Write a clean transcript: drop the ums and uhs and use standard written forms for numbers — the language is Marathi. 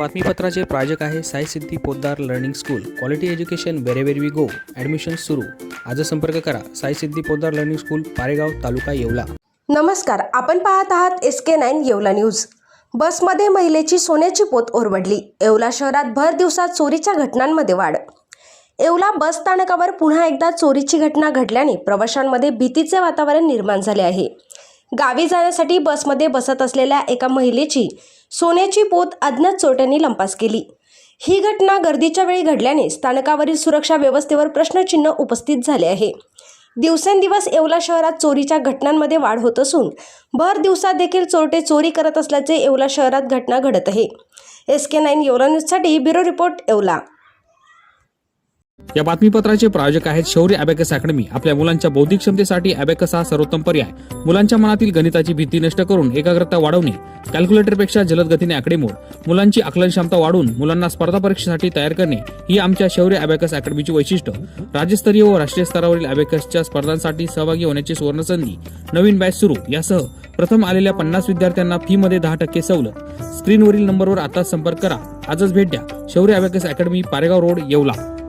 बातमीपत्राचे प्रायोजक आहे Sai Siddhi Poddar learning school. Quality education wherever we go. Admission सुरू. आज संपर्क करा साई सिद्धी पोद्दार लर्निंग स्कूल, पारेगाव, तालुका येवला. नमस्कार, आपण पाहत आहात SK9 येवला न्यूज. बसमध्ये महिलेची सोन्याची पोत ओरबडली. येवला शहरात भर दिवसात चोरीच्या घटनांमध्ये वाढ. येवला बस स्थानकावर पुन्हा एकदा चोरीची घटना घडल्याने प्रवाशांमध्ये भीतीचे वातावरण निर्माण झाले आहे. गावी जाण्यासाठी बसमध्ये बसत असलेल्या एका महिलेची सोन्याची पोत अज्ञात चोरट्यांनी लंपास केली. ही घटना गर्दीच्या वेळी घडल्याने स्थानकावरील सुरक्षा व्यवस्थेवर प्रश्नचिन्ह उपस्थित झाले आहे. दिवसेंदिवस येवला शहरात चोरीच्या घटनांमध्ये वाढ होत असून भर दिवसात देखील चोरटे चोरी करत असल्याचे येवला शहरात घटना घडत आहे. SK9 येवला न्यूजसाठी ब्युरो रिपोर्ट येवला. या बातमीपत्राचे प्रायोजक आहेत शौर्य अबॅकस अकॅडमी. आपल्या मुलांच्या बौद्धिक क्षमतेसाठी अबॅकस हा सर्वोत्तम पर्याय. मुलांच्या मनातील गणिताची भीती नष्ट करून एकाग्रता वाढवणे, कॅल्क्युलेटरपेक्षा जलद गतीने आकडेमोड, मुलांची आकलन क्षमता वाढवून मुलांना स्पर्धा परीक्षेसाठी तयार करणे ही आमच्या शौर्य अबॅकस अकॅडमीची वैशिष्ट्य. राज्यस्तरीय व राष्ट्रीय स्तरावरील अबॅकसच्या स्पर्धांसाठी सहभागी होण्याची सुवर्ण संधी. नवीन बॅच सुरू. यासह प्रथम आलेल्या 50 विद्यार्थ्यांना फी मध्ये 10% सवलत. स्क्रीनवरील नंबरवर आता संपर्क करा. आजच भेट द्या. शौर्य abacus academy, Paregaon road, Yeola.